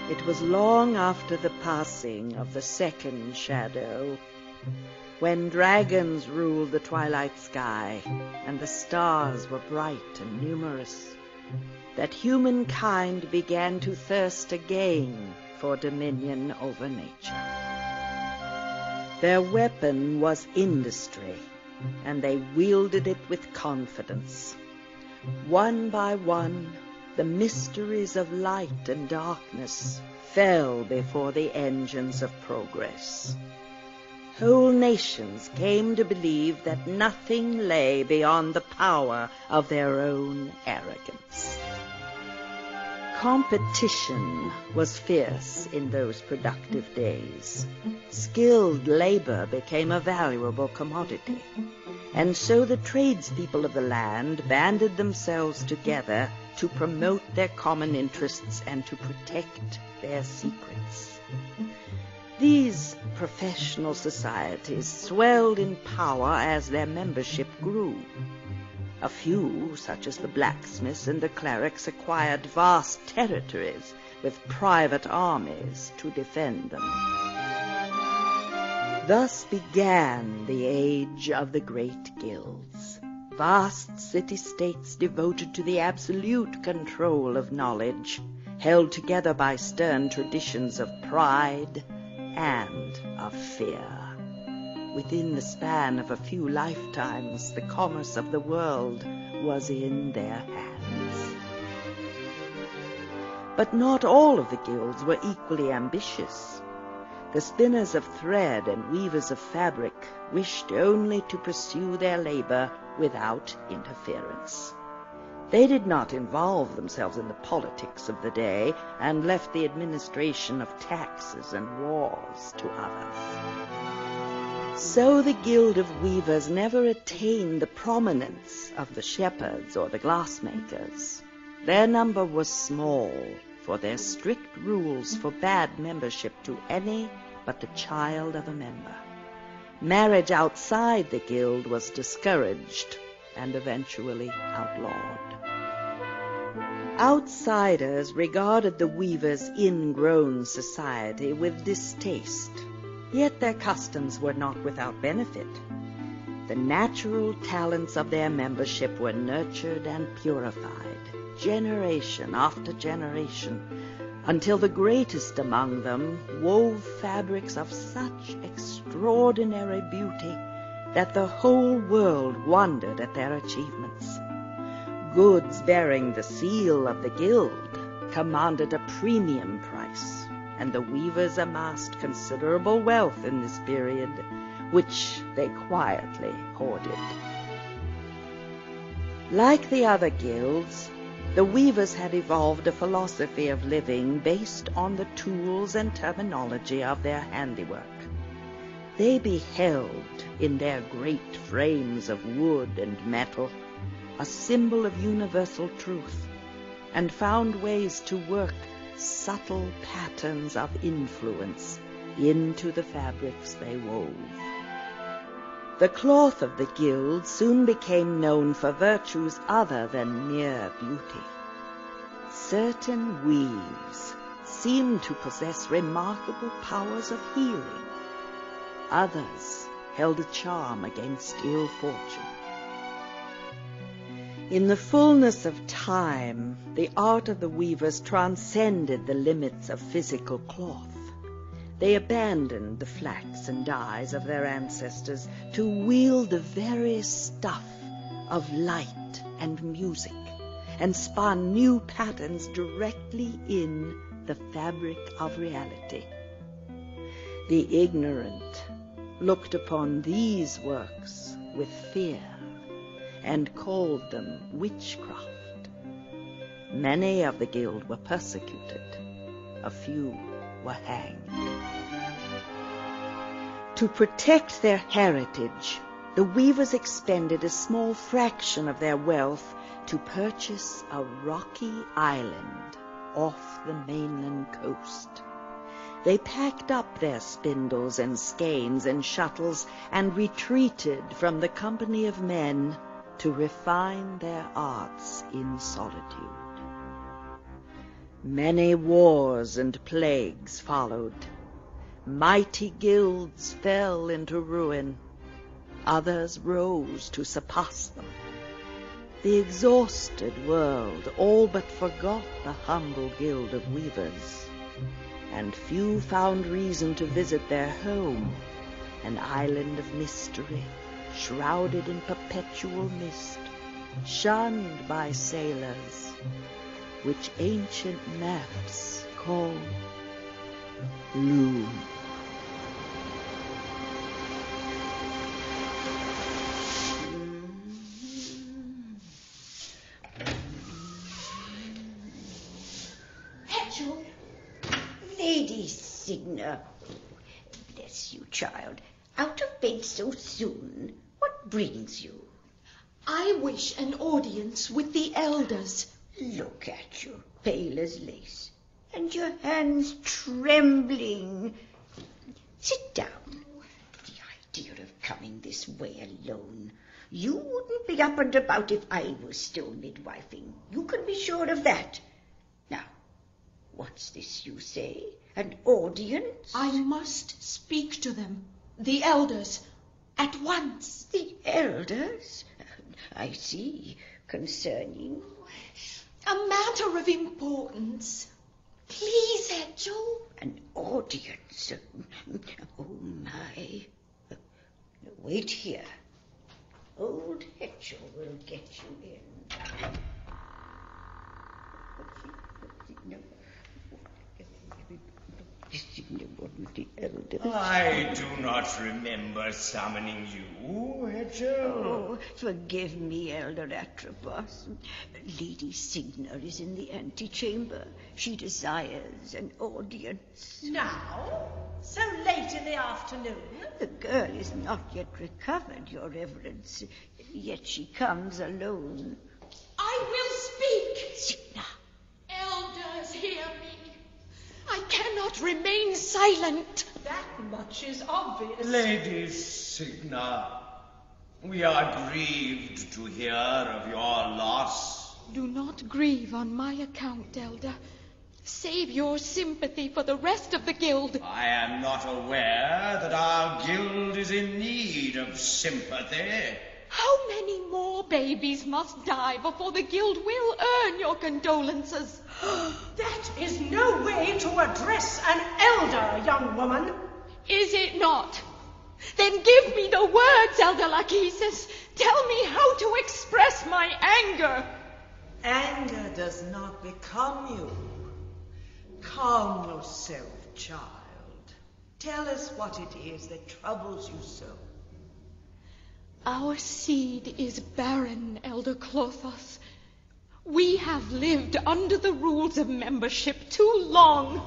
It was long after the passing of the second shadow, when dragons ruled the twilight sky and the stars were bright and numerous, that humankind began to thirst again for dominion over nature. Their weapon was industry, and they wielded it with confidence. One by one, the mysteries of light and darkness fell before the engines of progress. Whole nations came to believe that nothing lay beyond the power of their own arrogance. Competition was fierce in those productive days. Skilled labor became a valuable commodity, and so the tradespeople of the land banded themselves together to promote their common interests and to protect their secrets. These professional societies swelled in power as their membership grew. A few, such as the blacksmiths and the clerics, acquired vast territories with private armies to defend them. Thus began the age of the great guilds, vast city-states devoted to the absolute control of knowledge, held together by stern traditions of pride and of fear. Within the span of a few lifetimes, the commerce of the world was in their hands. But not all of the guilds were equally ambitious. The spinners of thread and weavers of fabric wished only to pursue their labor without interference. They did not involve themselves in the politics of the day and left the administration of taxes and wars to others. So the Guild of Weavers never attained the prominence of the shepherds or the glassmakers. Their number was small, for their strict rules forbade membership to any but the child of a member. Marriage outside the guild was discouraged and eventually outlawed. Outsiders regarded the weavers' ingrown society with distaste. Yet their customs were not without benefit. The natural talents of their membership were nurtured and purified, generation after generation, until the greatest among them wove fabrics of such extraordinary beauty that the whole world wondered at their achievements. Goods bearing the seal of the guild commanded a premium price, and the weavers amassed considerable wealth in this period, which they quietly hoarded. Like the other guilds, the weavers had evolved a philosophy of living based on the tools and terminology of their handiwork. They beheld in their great frames of wood and metal a symbol of universal truth, and found ways to work subtle patterns of influence into the fabrics they wove. The cloth of the guild soon became known for virtues other than mere beauty. Certain weaves seemed to possess remarkable powers of healing. Others held a charm against ill fortune. In the fullness of time, the art of the weavers transcended the limits of physical cloth. They abandoned the flax and dyes of their ancestors to wield the very stuff of light and music, and spun new patterns directly in the fabric of reality. The ignorant looked upon these works with fear and called them witchcraft. Many of the guild were persecuted. A few were hanged. To protect their heritage, the weavers expended a small fraction of their wealth to purchase a rocky island off the mainland coast. They packed up their spindles and skeins and shuttles and retreated from the company of men to refine their arts in solitude. Many wars and plagues followed. Mighty guilds fell into ruin. Others rose to surpass them. The exhausted world all but forgot the humble guild of weavers, and few found reason to visit their home, an island of mystery, shrouded in perpetual mist, shunned by sailors, which ancient maps call Loom. Lady Signa, bless you, child. Out of bed so soon? What brings you? I wish an audience with the elders. Look at you, pale as lace, and your hands trembling. Sit down. The idea of coming this way alone. You wouldn't be up and about if I was still midwifing. You can be sure of that. Now, what's this you say? An audience? I must speak to them, the elders, at once. The elders? I see. Concerning? A matter of importance. Please, Angel. An audience? Oh, my. Wait here. Old Hetchel will get you in. I do not remember summoning you, Exile. Oh, forgive me, Elder Atropos. Lady Signa is in the antechamber. She desires an audience. Now? So late in the afternoon? The girl is not yet recovered, Your Reverence, yet she comes alone. I will speak. Signa. Elders, hear me. I cannot remain silent. That much is obvious. Lady Signa, we are grieved to hear of your loss. Do not grieve on my account, Elder. Save your sympathy for the rest of the guild. I am not aware that our guild is in need of sympathy. How many more babies must die before the guild will earn your condolences? That is no way to address an elder, young woman. Is it not? Then give me the words, Elder Lachesis. Tell me how to express my anger. Anger does not become you. Calm yourself, child. Tell us what it is that troubles you so. Our seed is barren, Elder Clothos. We have lived under the rules of membership too long.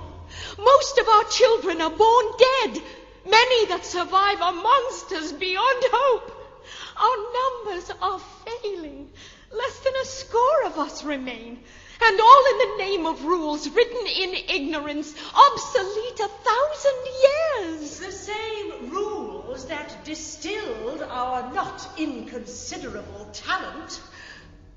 Most of our children are born dead. Many that survive are monsters beyond hope. Our numbers are failing. Less than a score of us remain. And all in the name of rules written in ignorance, obsolete 1,000 years. The same rules that distilled our not inconsiderable talent.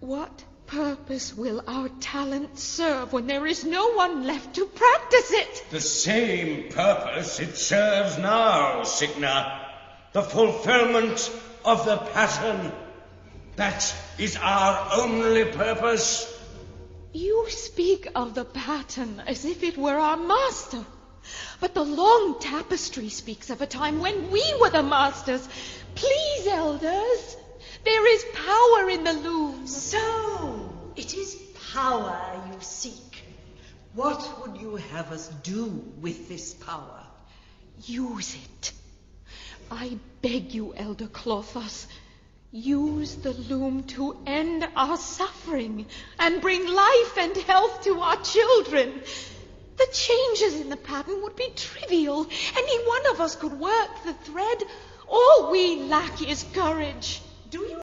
What purpose will our talent serve when there is no one left to practice it? The same purpose it serves now, Signa. The fulfillment of the pattern. That is our only purpose. You speak of the pattern as if it were our master. But the long tapestry speaks of a time when we were the masters. Please, elders, there is power in the loom. So, it is power you seek. What would you have us do with this power? Use it. I beg you, Elder Clothos. Use the loom to end our suffering and bring life and health to our children. The changes in the pattern would be trivial. Any one of us could work the thread. All we lack is courage. Do you